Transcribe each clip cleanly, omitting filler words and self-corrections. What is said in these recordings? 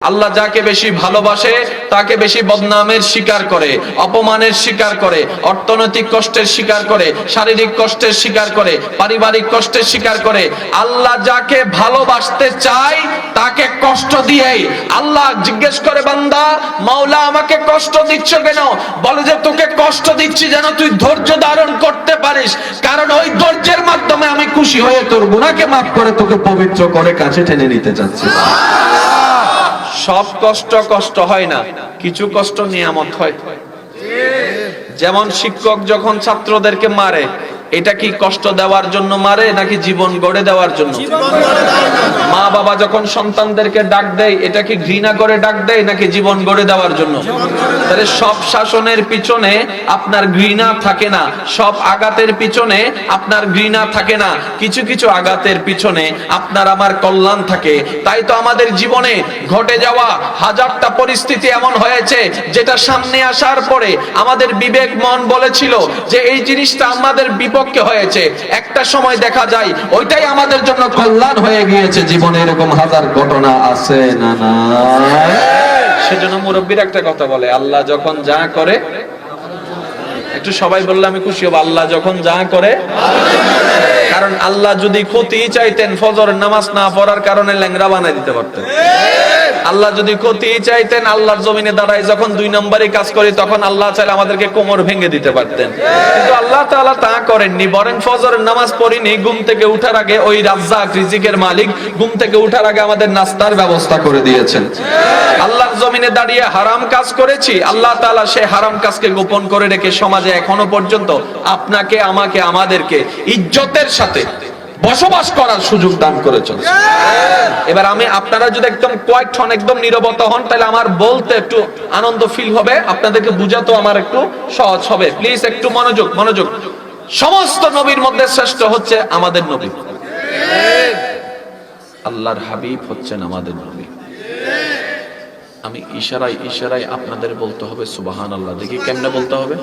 আল্লাহ যাকে বেশি ভালোবাসে তাকে বেশি বদনামের শিকার করে, অপমানের শিকার করে, অর্থনৈতিক কষ্টের শিকার করে, শারীরিক কষ্টের শিকার করে, পারিবারিক কষ্টের শিকার করে। আল্লাহ যাকে ভালোবাসতে চায় তাকে কষ্ট দিয়েই। আল্লাহ জিজ্ঞেস করে, বান্দা মাওলা আমাকে কষ্ট দিচ্ছ কেন? বলে যে তোকে কষ্ট দিচ্ছি যেন তুই ধৈর্য ধারণ করতে পারিস, কারণ ওই ধৈর্যের মাধ্যমে আমি খুশি হয়ে তোর গুনাহকে মাফ করে তোকে পবিত্র করে কাছে টেনে নিতে চাচ্ছি। সব কষ্ট কষ্ট হয় না, কিছু কষ্ট নিয়ামত হয়। যেমন শিক্ষক যখন ছাত্রদেরকে মারে, এটা কি কষ্ট দেওয়ার জন্য মারে নাকি জীবন গড়ে দেওয়ার জন্য? মা বাবা যখন সন্তানদেরকে ডাক দেয়, এটা কি ঘৃণা করে ডাক দেয় নাকি জীবন গড়ে দেওয়ার জন্য? তাহলে সব শাসনের পিছনে আপনার ঘৃণা থাকে না, সব আঘাতের পিছনে আপনার ঘৃণা থাকে না, কিছু কিছু আঘাতের পিছনে আপনার আমার কল্যাণ থাকে। তাই তো আমাদের জীবনে ঘটে যাওয়া হাজারটা পরিস্থিতি এমন হয়েছে যেটা সামনে আসার পরে আমাদের বিবেক মন বলেছিল যে এই জিনিসটা আমাদের বিপক্ষে হয়েছে, একটা সময় দেখা যায় ওইটাই আমাদের জন্য কল্যাণ হয়ে গিয়েছে। জীবনে এরকম হাজার ঘটনা আছে না না? সেজন্য মুরব্বীরা একটা কথা বলে, আল্লাহ যখন যা করে, একটু সবাই বললে আমি খুশি হব, আল্লাহ যখন যা করে। কারণ আল্লাহ যদি ক্ষতি চাইতেন ফজরের নামাজ না পড়ার কারণে ল্যাংড়া বানাই দিতে পারতেন। আল্লাহ যদি ক্ষতি চাইতেন, আল্লাহর জমিনে দাঁড়ায় যখন 2 নম্বরে কাজ করি তখন আল্লাহ চাইলে আমাদেরকে কোমর ভেঙে দিতে পারতেন। কিন্তু আল্লাহ তাআলা তা করেননি, বরং ফজরের নামাজ পড়িনি, ঘুম থেকে উঠার আগে ওই রাজ্জাক রিজিকের মালিক ঘুম থেকে উঠার আগে আমাদের নাস্তার ব্যবস্থা করে দিয়েছেন। আল্লাহর জমিনে দাঁড়িয়ে হারাম কাজ করেছি, আল্লাহ তাআলা সেই হারাম কাজকে গোপন করে রেখে সমাজে এখনো পর্যন্ত আপনাকে আমাকে আমাদেরকে ইজ্জতের সাথে বসবাস করার সুযোগ দান করেছেন। এবার আমি আপনারা যদি একদম কোয়াইট হন, একদম নীরবতা হন, তাহলে আমার বলতে একটু আনন্দ ফিল হবে, আপনাদেরকে বুঝাতেও আমার একটু সহজ হবে। প্লিজ একটু মনোযোগ মনোযোগ। সমস্ত নবীর মধ্যে শ্রেষ্ঠ হচ্ছে আমাদের নবী, আল্লাহর হাবিব হচ্ছেন আমাদের নবী। আমি ইশারায় ইশারায় আপনাদের বলতে হবে সুবহানাল্লাহ। দেখি কেমনে বলতে হবে?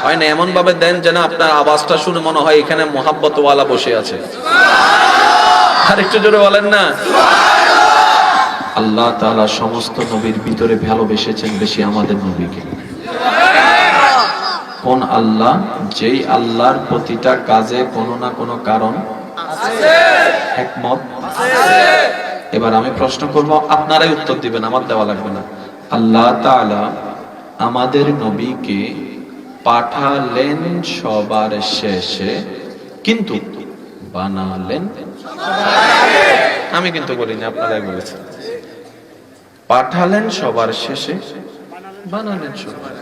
হয় না এমন ভাবে দেন যেন আপনার আওয়াজটা শুনে মনে হয় এখানে মোহাব্বত ওয়ালা বসে আছে। আর একটু জোরে বলেন না। আল্লাহ তাআলা সমস্ত নবীর ভিতরে ভালোবেসেছেন বেশি আমাদের নবীকে। কোন আল্লাহ? যেই আল্লাহর প্রতিটা কাজে কোনো না কোনো কারণ আছে, হিকমত আছে। এবার আমি প্রশ্ন করব, আপনারাই উত্তর দিবেন, আমার দেওয়া লাগবে না। আল্লাহ তাআলা আমাদের নবীকে পাঠালেন সবার শেষে, কিন্তু বানালেন। আমি কিন্তু বলিনি, আপনারাই বলেছেন। পাঠালেন সবার শেষে, বানালেন সবার।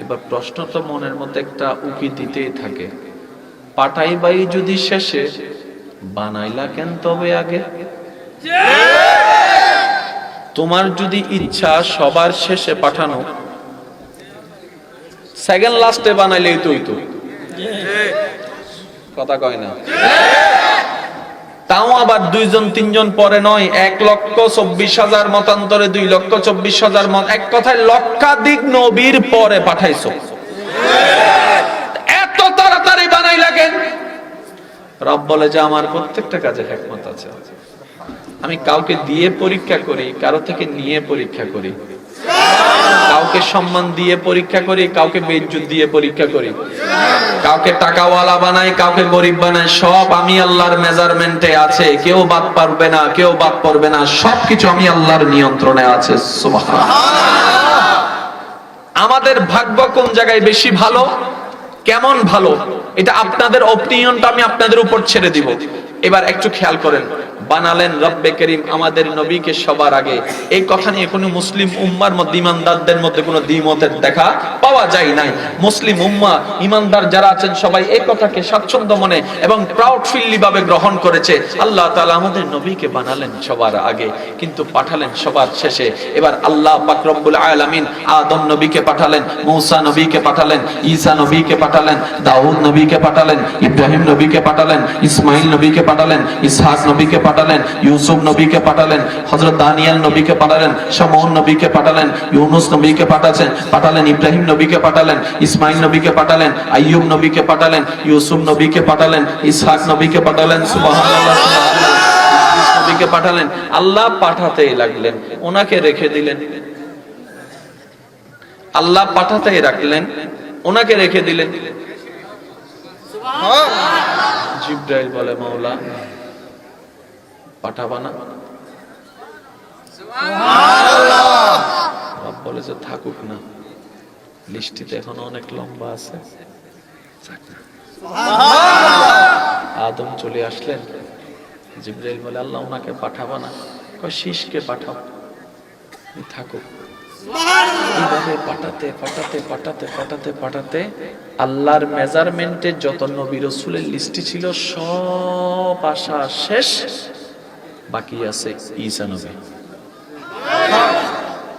এবার প্রশ্ন তো মনের মধ্যে একটা উকি দিতেই থাকে, পাঠাইবাই যদি শেষে, বানাইলা কেন তবে আগে? তোমার যদি ইচ্ছা সবার শেষে পাঠানো, সেকেন্ড লাস্টে বানাইলেই তুই তো কথা কয় না। তাও আবার 2 জন 3 জন পরে নয়, 1,24,000 মতান্তরে 2,24,000 মত, এক কথায় লক্ষাধিক নবীর পরে পাঠাইছো। এত তাড়াতাড়ি বানাইলা কেন? রব বলে যে আমার প্রত্যেকটা কাজে হিকমত আছে। আমি কাউকে দিয়ে পরীক্ষা করি, কারো থেকে নিয়ে পরীক্ষা করি, কাউকে সম্মান দিয়ে পরীক্ষা করি, কাউকে বেইজ্জত দিয়ে পরীক্ষা করি, কাউকে টাকাওয়ালা বানাই, কাউকে গরিব বানাই। সব আমি আল্লাহর মেজারমেন্টে আছে, কেউ বাদ পারবে না, কেউ বাদ পড়বে না, সবকিছু আমি আল্লাহর নিয়ন্ত্রণে আছে। সুবহানাল্লাহ। আমাদের ভাগ্য কোন জায়গায় বেশি ভালো, কেমন ভালো, এটা আপনাদের অপিনিয়নটা আমি আপনাদের উপর ছেড়ে দিব। এবার একটু খেয়াল করেন, বানালেন রব্বে করিম আমাদের নবীকে সবার আগে। এই কথা নিয়ে কোনো মুসলিম উম্মার মধ্যে, ইমানদারদের মধ্যে কোনো দ্বিমতের দেখা পাওয়া যায় নাই। মুসলিম উম্মাহ ইমানদার যারা আছেন সবাই এই কথাকে স্বাচ্ছন্দ্য মনে এবং প্রাউড ফিলি ভাবে গ্রহণ করেছে। আল্লাহ তাআলা আমাদের নবীকে বানালেন সবার আগে, কিন্তু পাঠালেন সবার শেষে। এবার আল্লাহ পাক রব্বুল আলামিন আদম নবীকে পাঠালেন, মূসা নবীকে পাঠালেন, ঈসা নবীকে পাঠালেন, দাউদ নবীকে পাঠালেন, ইব্রাহিম নবীকে পাঠালেন, ইসমাইল নবীকে পাঠালেন, ইসহাক নবীকে পাঠালেন, ইউসুফ নবীকে পাঠালেন, হযরত দানিয়েল নবীকে পাঠালেন, শামউন নবীকে পাঠালেন, ইউনুস নবীকে পাঠালেন, ইব্রাহিম নবীকে পাঠালেন, ইসমাইল নবীকে পাঠালেন, আইয়ুব নবীকে পাঠালেন, ইউসুফ নবীকে পাঠালেন, ইসহাক নবীকে পাঠালেন। সুবহানাল্লাহ। নবীকে পাঠালেন, আল্লাহ পাঠাতেই লাগলেন, ওনাকে রেখে দিলেন। আল্লাহ পাঠাতেই রাখলেন, ওনাকে রেখে দিলেন। জিবরাইল বলে, মাওলা পাঠাবা না? রব বলে যে থাকুক না, লিস্টিতে এখন অনেক লম্বা আছে। আদম চলে আসলেন, জিবরাইল বলে আল্লাহ ওনাকে পাঠাবা না? কয় শীষকে পাঠাও, থাকুক। এইভাবে পাঠাতে পাঠাতে পাঠাতে পাঠাতে পাঠাতে আল্লাহর মেজারমেন্টে যত নবী রাসূলের লিস্টি ছিল সব আসা শেষ, বাকি আছে ঈসা নবী।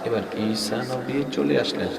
এবার ঈসা নবী চলে আসলেন।